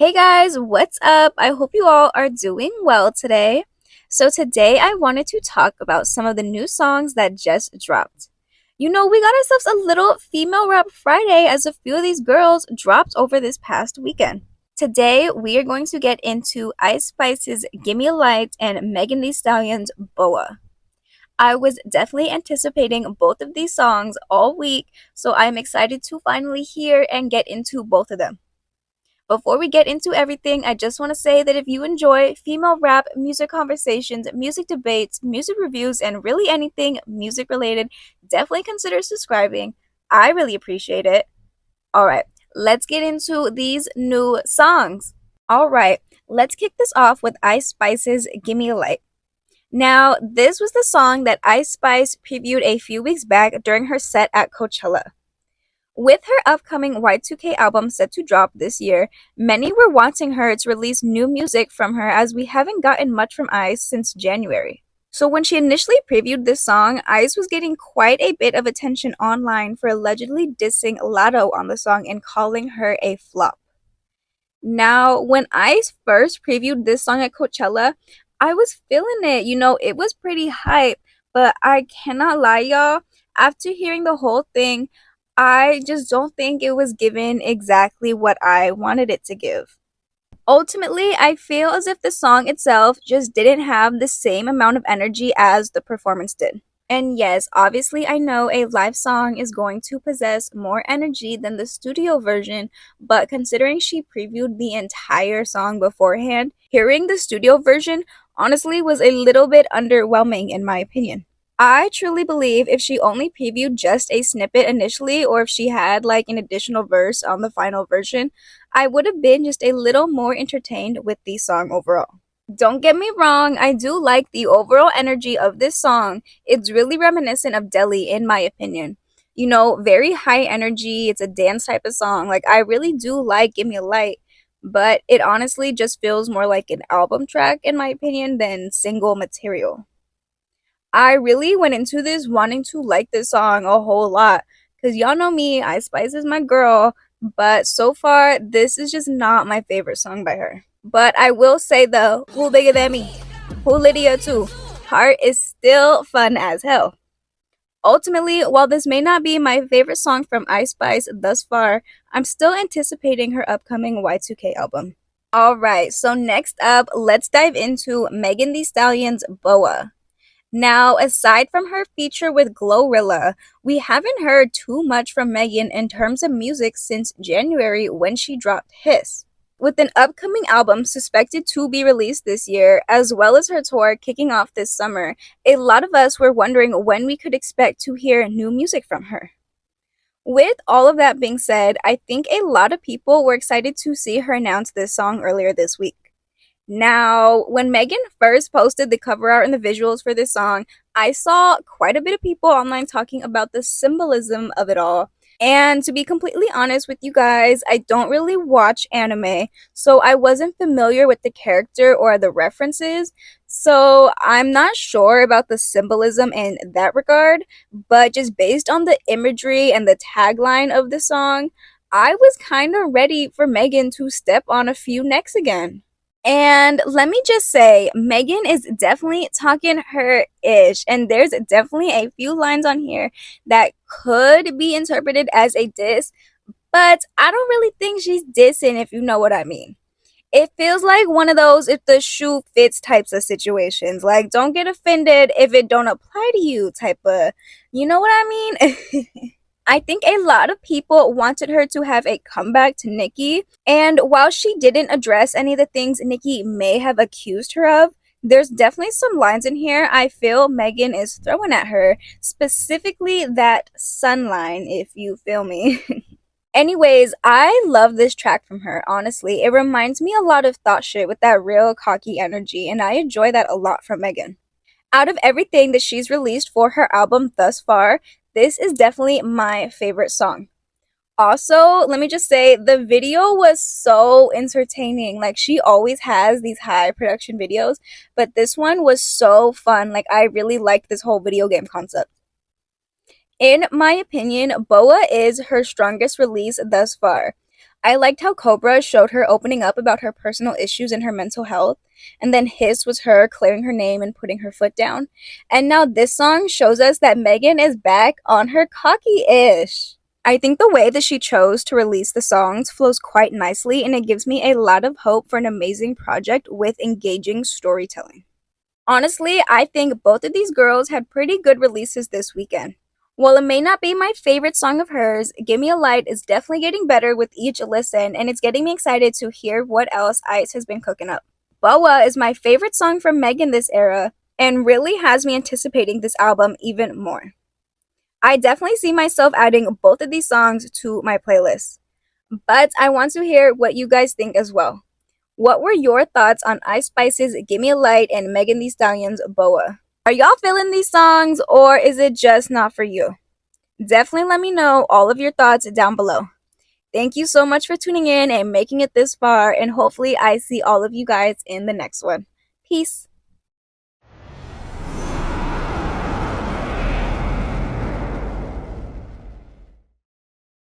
Hey guys, what's up? I hope you all are doing well today. So, today I wanted to talk about some of the new songs that just dropped. We got ourselves a little female rap Friday as a few of these girls dropped over this past weekend. Today, we are going to get into Ice Spice's Gimme A Light and Megan Thee Stallion's BOA. I was definitely anticipating both of these songs all week, so I'm excited to finally hear and get into both of them. Before we get into everything, I just want to say that if you enjoy female rap, music conversations, music debates, music reviews, and really anything music related, definitely consider subscribing. I really appreciate it. All right, let's get into these new songs. All right, let's kick this off with Ice Spice's Gimme a Light. Now, this was the song that Ice Spice previewed a few weeks back during her set at Coachella. With her upcoming Y2K album set to drop this year, many were wanting her to release new music from her as we haven't gotten much from Ice since January. So when she initially previewed this song, Ice was getting quite a bit of attention online for allegedly dissing Lotto on the song and calling her a flop. Now, when Ice first previewed this song at Coachella, I was feeling it. It was pretty hype, but I cannot lie, y'all. After hearing the whole thing, I just don't think it was given exactly what I wanted it to give. Ultimately, I feel as if the song itself just didn't have the same amount of energy as the performance did. And yes, obviously, I know a live song is going to possess more energy than the studio version, but considering she previewed the entire song beforehand, hearing the studio version honestly was a little bit underwhelming in my opinion. I truly believe if she only previewed just a snippet initially, or if she had like an additional verse on the final version, I would have been just a little more entertained with the song overall. Don't get me wrong, I do like the overall energy of this song. It's really reminiscent of Delhi, in my opinion. Very high energy, it's a dance type of song. Like, I really do like Gimme a Light, but it honestly just feels more like an album track, in my opinion, than single material. I really went into this wanting to like this song a whole lot because y'all know me, Ice Spice is my girl, but so far, this is just not my favorite song by her. But I will say though, who bigger than me? Who Lydia too? Heart is still fun as hell. Ultimately, while this may not be my favorite song from Ice Spice thus far, I'm still anticipating her upcoming Y2K album. Alright, so next up, let's dive into Megan Thee Stallion's BOA. Now, aside from her feature with Glorilla, we haven't heard too much from Megan in terms of music since January when she dropped Hiss. With an upcoming album suspected to be released this year, as well as her tour kicking off this summer, a lot of us were wondering when we could expect to hear new music from her. With all of that being said, I think a lot of people were excited to see her announce this song earlier this week. Now, when Megan first posted the cover art and the visuals for this song, I saw quite a bit of people online talking about the symbolism of it all. And to be completely honest with you guys, I don't really watch anime, so I wasn't familiar with the character or the references. So I'm not sure about the symbolism in that regard, but just based on the imagery and the tagline of the song, I was kind of ready for Megan to step on a few necks again. And let me just say, Megan is definitely talking her ish, and there's definitely a few lines on here that could be interpreted as a diss, but I don't really think she's dissing, if you know what I mean. It feels like one of those if the shoe fits types of situations. Like, don't get offended if it don't apply to you type of, you know what I mean? I think a lot of people wanted her to have a comeback to Nicki, and while she didn't address any of the things Nicki may have accused her of, there's definitely some lines in here I feel Megan is throwing at her, specifically that sun line, if you feel me. Anyways, I love this track from her, honestly. It reminds me a lot of Thought Shit with that real cocky energy, and I enjoy that a lot from Megan. Out of everything that she's released for her album thus far, this is definitely my favorite song. Also, let me just say the video was so entertaining. Like, she always has these high production videos, but this one was so fun. Like, I really liked this whole video game concept. In my opinion, BOA is her strongest release thus far. I liked how Cobra showed her opening up about her personal issues and her mental health, and then Hiss was her clearing her name and putting her foot down. And now this song shows us that Megan is back on her cocky ish. I think the way that she chose to release the songs flows quite nicely, and it gives me a lot of hope for an amazing project with engaging storytelling. Honestly, I think both of these girls had pretty good releases this weekend. While it may not be my favorite song of hers, Gimme a Light is definitely getting better with each listen, and it's getting me excited to hear what else Ice has been cooking up. BOA is my favorite song from Megan this era, and really has me anticipating this album even more. I definitely see myself adding both of these songs to my playlist, but I want to hear what you guys think as well. What were your thoughts on Ice Spice's Gimme a Light and Megan Thee Stallion's BOA? Are y'all feeling these songs, or is it just not for you? Definitely let me know all of your thoughts down below. Thank you so much for tuning in and making it this far, and hopefully I see all of you guys in the next one. Peace.